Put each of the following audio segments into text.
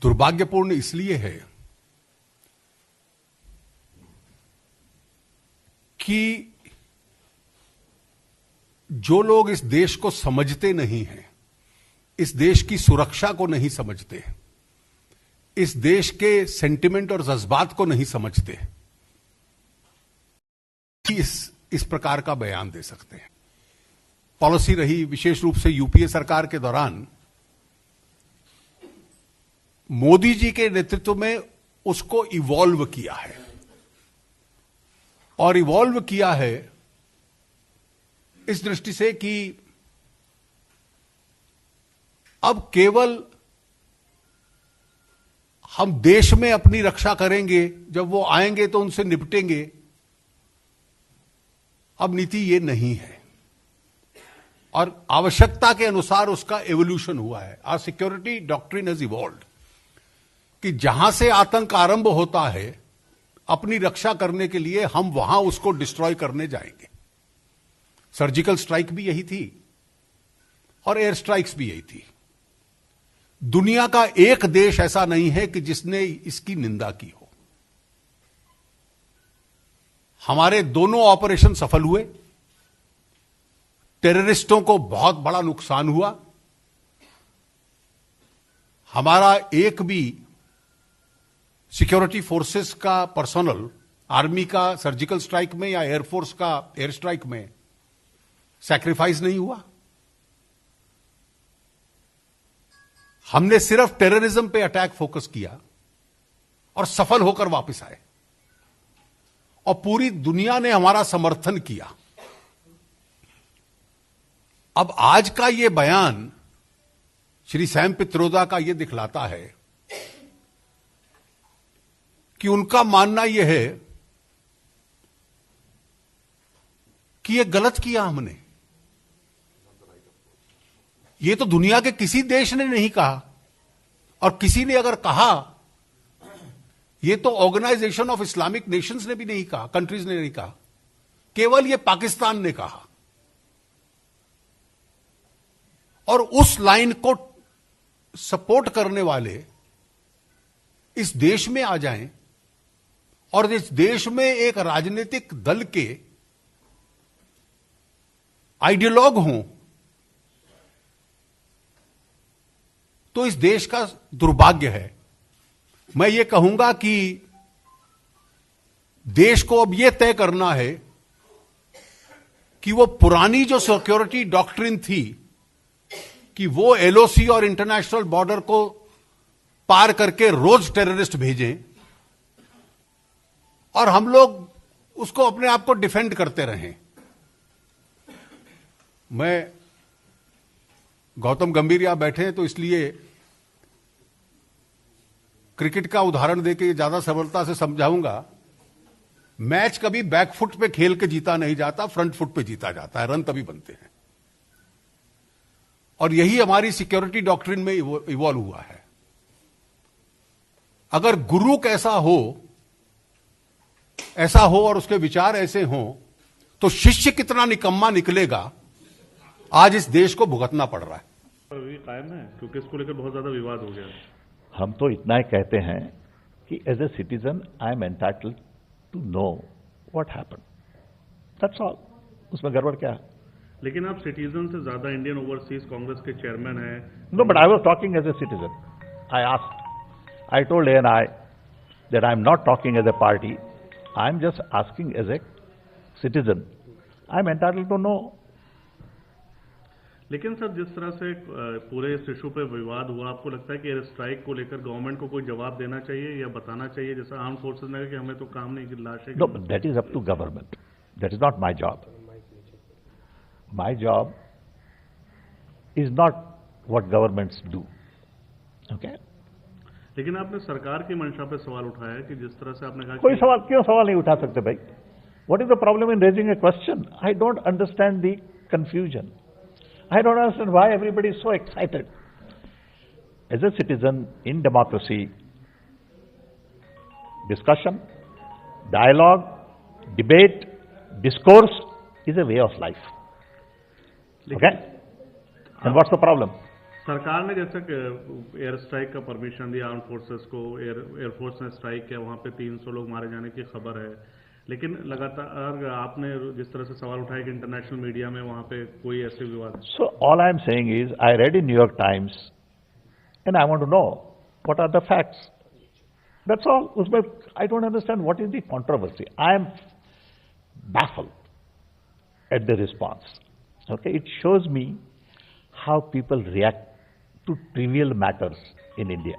दुर्भाग्यपूर्ण इसलिए है कि जो लोग इस देश को समझते नहीं हैं, इस देश की सुरक्षा को नहीं समझते, इस देश के सेंटिमेंट और जज्बात को नहीं समझते, इस प्रकार का बयान दे सकते हैं। पॉलिसी रही विशेष रूप से यूपीए सरकार के दौरान, मोदी जी के नेतृत्व में उसको इवॉल्व किया है, और इवॉल्व किया है इस दृष्टि से कि अब केवल हम देश में अपनी रक्षा करेंगे, जब वो आएंगे तो उनसे निपटेंगे, अब नीति ये नहीं है। और आवश्यकता के अनुसार उसका एवोल्यूशन हुआ है। Our security doctrine has evolved कि जहां से आतंक आरंभ होता है, अपनी रक्षा करने के लिए हम वहां उसको डिस्ट्रॉय करने जाएंगे। सर्जिकल स्ट्राइक भी यही थी और एयर स्ट्राइक्स भी यही थी। दुनिया का एक देश ऐसा नहीं है कि जिसने इसकी निंदा की हो। हमारे दोनों ऑपरेशन सफल हुए, टेररिस्टों को बहुत बड़ा नुकसान हुआ, हमारा एक भी सिक्योरिटी फोर्सेस का पर्सनल, आर्मी का सर्जिकल स्ट्राइक में या एयरफोर्स का एयर स्ट्राइक में सैक्रिफाइस नहीं हुआ। हमने सिर्फ टेररिज्म पे अटैक फोकस किया और सफल होकर वापस आए, और पूरी दुनिया ने हमारा समर्थन किया। अब आज का यह बयान श्री सैम पित्रोदा का यह दिखलाता है कि उनका मानना यह है कि यह गलत किया हमने। यह तो दुनिया के किसी देश ने नहीं कहा, और किसी ने अगर कहा, यह तो ऑर्गेनाइजेशन ऑफ इस्लामिक नेशंस ने भी नहीं कहा, कंट्रीज ने नहीं कहा, केवल यह पाकिस्तान ने कहा। और उस लाइन को सपोर्ट करने वाले इस देश में आ जाएं और इस देश में एक राजनीतिक दल के आइडियोलॉग हों, तो इस देश का दुर्भाग्य है। मैं ये कहूंगा कि देश को अब यह तय करना है कि वो पुरानी जो सिक्योरिटी डॉक्ट्रिन थी कि वो एलओसी और इंटरनेशनल बॉर्डर को पार करके रोज टेररिस्ट भेजें और हम लोग उसको अपने आप को डिफेंड करते रहें। मैं गौतम गंभीर यहां बैठे हैं तो इसलिए क्रिकेट का उदाहरण देके ज्यादा सरलता से समझाऊंगा। मैच कभी बैकफुट पे खेल के जीता नहीं जाता, फ्रंट फुट पे जीता जाता है, रन तभी बनते हैं। और यही हमारी सिक्योरिटी डॉक्ट्रिन में इवॉल्व हुआ है। अगर गुरु कैसा हो और उसके विचार ऐसे हों, तो शिष्य कितना निकम्मा निकलेगा, आज इस देश को भुगतना पड़ रहा है। अभी कायम है क्योंकि इसको लेकर बहुत ज्यादा विवाद हो गया। हम तो इतना ही कहते हैं कि as a citizen I am entitled to know what happened, that's all. उसमें गड़बड़ क्या है? लेकिन आप सिटीजन से ज्यादा इंडियन ओवरसीज कांग्रेस के चेयरमैन हैं। No, but I was talking as a citizen. I told ANI that I am not talking as a party. I am just asking as a citizen. I am entitled to know. लेकिन sir, जिस तरह से पूरे इस issue पे विवाद हुआ, आपको लगता है कि एयर स्ट्राइक को लेकर गवर्नमेंट को कोई जवाब देना चाहिए या बताना चाहिए, जैसा आर्म फोर्सेज ने कहा कि हमें तो काम नहीं की लाशें? No, but that is up to government. That is not my job. My job is not what governments do. Okay? लेकिन आपने सरकार की मंशा पे सवाल उठाया है कि जिस तरह से आपने कहा कोई सवाल क्यों सवाल नहीं उठा सकते भाई? What is the problem in raising a question? I don't understand the confusion. I don't understand why everybody is so excited. As a citizen in democracy, discussion, dialogue, debate, discourse is a way of life. Okay? And what's the problem? सरकार ने जैसे air strike का permission दिया arm forces को, air force ने strike किया, वहां पे 300 लोग मारे जाने की खबर है, लेकिन लगातार आपने जिस तरह से सवाल उठाया कि इंटरनेशनल मीडिया में वहां पे कोई ऐसे विवाद। So all I am saying is, I read in New York Times, and I want to know what are the facts. That's all. I don't understand what is the controversy. I am baffled at the response. Okay, it shows me how people react to trivial matters in India.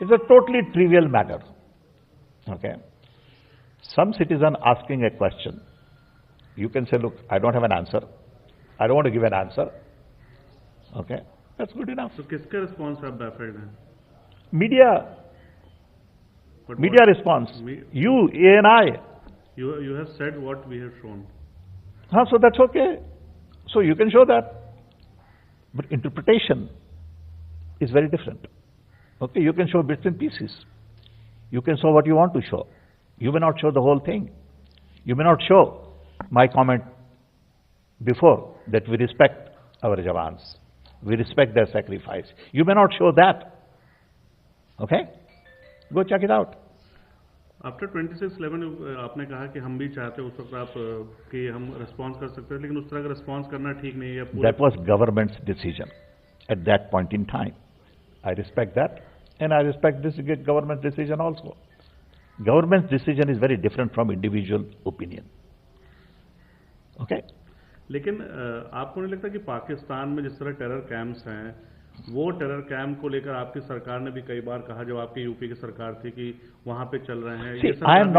It's a totally trivial matter. Okay, some citizen asking a question, you can say, look, I don't have an answer. I don't want to give an answer. Okay, that's good enough. तो किसका response आप baffled हैं? Media response. You, A and I. You have said what we have shown. So that's okay. So you can show that. But interpretation is very different. Okay, you can show bits and pieces. You can show what you want to show. You may not show the whole thing. You may not show my comment before that we respect our Jawans. We respect their sacrifice. You may not show that. Okay? Go check it out. After 26/11 आपने कहा कि हम भी चाहते उस वक्त आप कि हम रिस्पॉन्स कर सकते हैं, लेकिन उस तरह का रिस्पॉन्स करना ठीक नहीं है। That was government's decision at that point in time. I respect that, and I respect this government's decision also. Government's decision is very different from individual opinion. Okay? लेकिन आपको नहीं लगता कि पाकिस्तान में जिस तरह टेरर कैंप्स हैं, वो टेरर कैंप को लेकर आपकी सरकार ने भी कई बार कहा, जब आपकी यूपी की सरकार थी, कि वहां पे चल रहे हैं? See, I am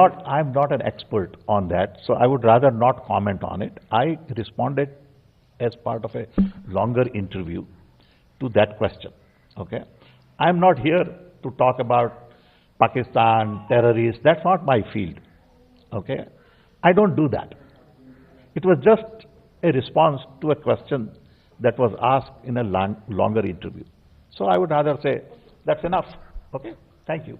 not an expert on that, so I would rather not comment on it. I responded as part of a longer interview to that question. Okay? I am not here to talk about Pakistan, terrorists. That's not my field. Okay? I don't do that. It was just a response to a question that was asked in a longer interview. So I would rather say, that's enough. Okay? Thank you.